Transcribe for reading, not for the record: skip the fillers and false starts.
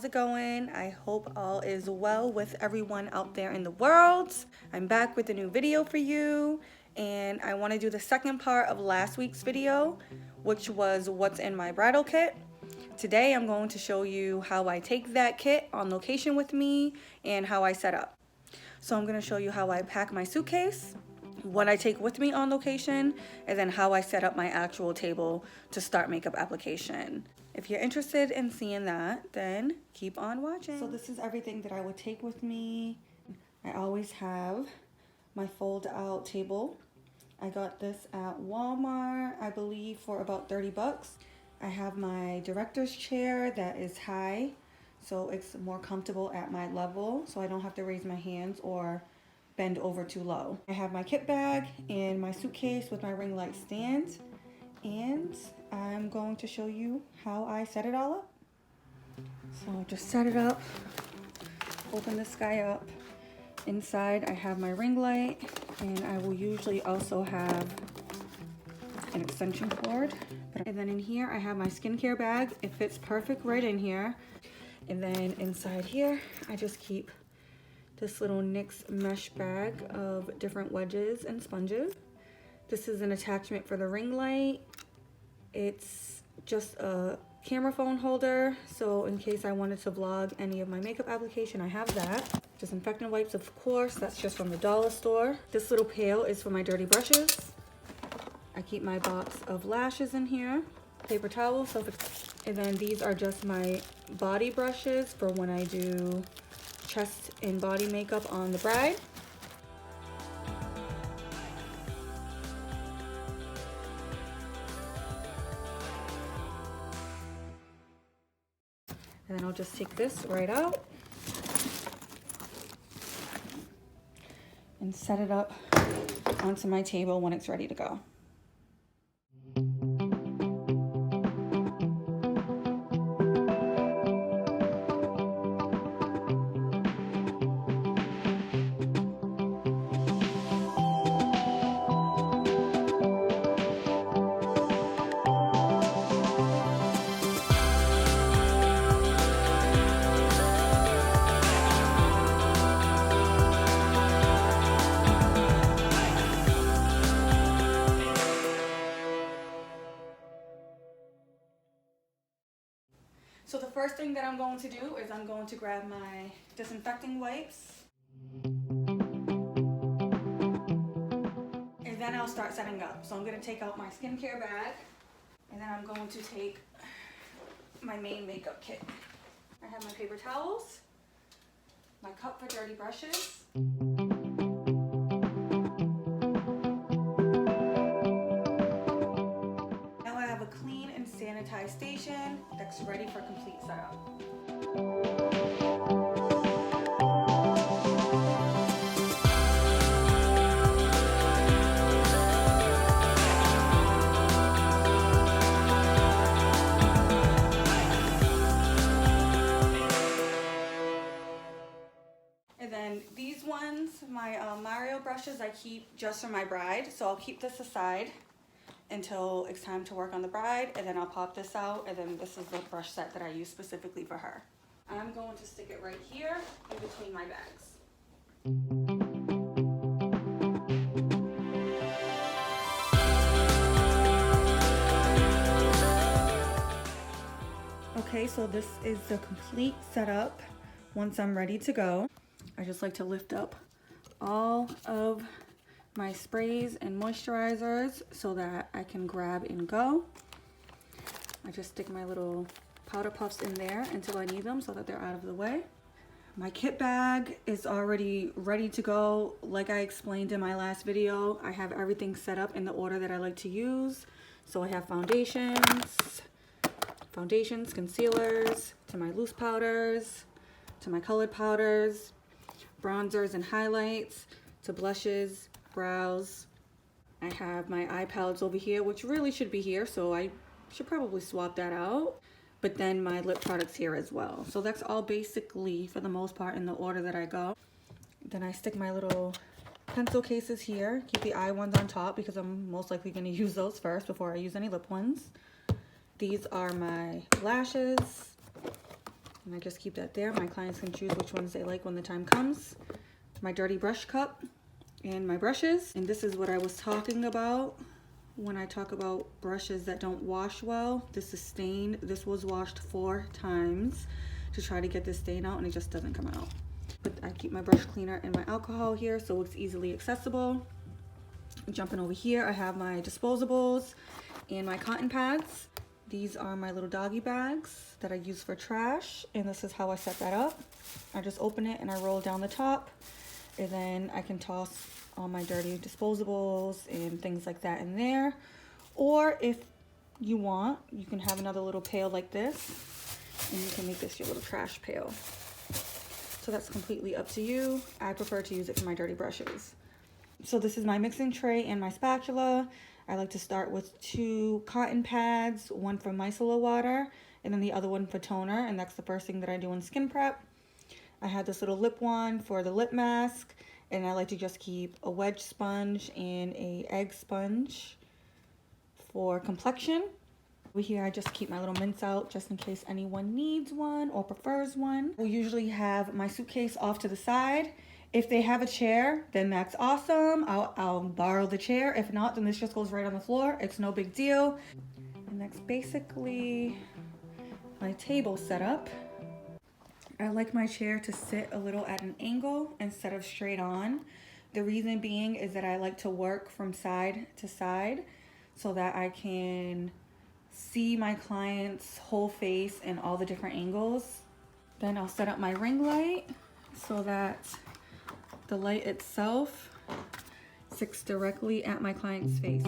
how's it going? I hope all is well with everyone out there in the world. I'm back with a new video for you, and I want to do the second part of last week's video, which was what's in my bridal kit. Today I'm going to show you how I take that kit on location with me and how I set up. So I'm going to show you how I pack my suitcase, what I take with me on location, and then how I set up my actual table to start makeup application. If you're interested in seeing that, then keep on watching. So this is everything that I would take with me. I always have my fold out table. I got this at Walmart, I believe, for about 30 bucks. I have my director's chair that is high, so it's more comfortable at my level, so I don't have to raise my hands or bend over too low. I have my kit bag and my suitcase with my ring light stand, and I'm going to show you how I set it all up. So I'll just set it up, open this guy up. Inside I have my ring light, and I will usually also have an extension cord. And then in here I have my skincare bag. It fits perfect right in here. And then inside here I just keep this little NYX mesh bag of different wedges and sponges. This is an attachment for the ring light. It's just a camera phone holder, so in case I wanted to vlog any of my makeup application, I have that. Disinfectant wipes, of course, that's just from the dollar store. This little pail is for my dirty brushes. I keep my box of lashes in here. Paper towels, and then these are just my body brushes for when I do chest and body makeup on the bride. And then I'll just take this right out and set it up onto my table when it's ready to go. So the first thing that I'm going to do is I'm going to grab my disinfecting wipes. And then I'll start setting up. So I'm going to take out my skincare bag. And then I'm going to take my main makeup kit. I have my paper towels, my cup for dirty brushes, sanitized station that's ready for complete setup. And then these ones, my Mario brushes, I keep just for my bride, so I'll keep this aside until it's time to work on the bride, and then I'll pop this out, and then this is the brush set that I use specifically for her. I'm going to stick it right here in between my bags. Okay, so this is the complete setup once I'm ready to go. I just like to lift up all of my sprays and moisturizers so that I can grab and go. I just stick my little powder puffs in there until I need them so that they're out of the way. My kit bag is already ready to go. Like I explained in my last video, I have everything set up in the order that I like to use. So I have foundations, concealers, to my loose powders, to my colored powders, bronzers and highlights, to blushes, brows. I have my eye palettes over here, which really should be here, so I should probably swap that out. But then my lip products here as well. So that's all basically, for the most part, in the order that I go. Then I stick my little pencil cases here. Keep the eye ones on top because I'm most likely going to use those first before I use any lip ones. These are my lashes. And I just keep that there. My clients can choose which ones they like when the time comes. My dirty brush cup and my brushes. And this is what I was talking about when I talk about brushes that don't wash well. This is stained. This was washed 4 times to try to get this stain out, and it just doesn't come out. But I keep my brush cleaner and my alcohol here so it's easily accessible. Jumping over here, I have my disposables and my cotton pads. These are my little doggy bags that I use for trash, and this is how I set that up. I just open it and I roll down the top, and then I can toss all my dirty disposables and things like that in there. Or if you want, you can have another little pail like this, and you can make this your little trash pail. So that's completely up to you. I prefer to use it for my dirty brushes. So this is my mixing tray and my spatula. I like to start with 2 cotton pads, one for micellar water, and then the other one for toner, and that's the first thing that I do in skin prep. I have this little lip wand for the lip mask, and I like to just keep a wedge sponge and a egg sponge for complexion. Over here, I just keep my little mints out just in case anyone needs one or prefers one. We usually have my suitcase off to the side. If they have a chair, then that's awesome. I'll borrow the chair. If not, then this just goes right on the floor. It's no big deal. And that's basically my table setup. I like my chair to sit a little at an angle instead of straight on. The reason being is that I like to work from side to side so that I can see my client's whole face and all the different angles. Then I'll set up my ring light so that the light itself sits directly at my client's face.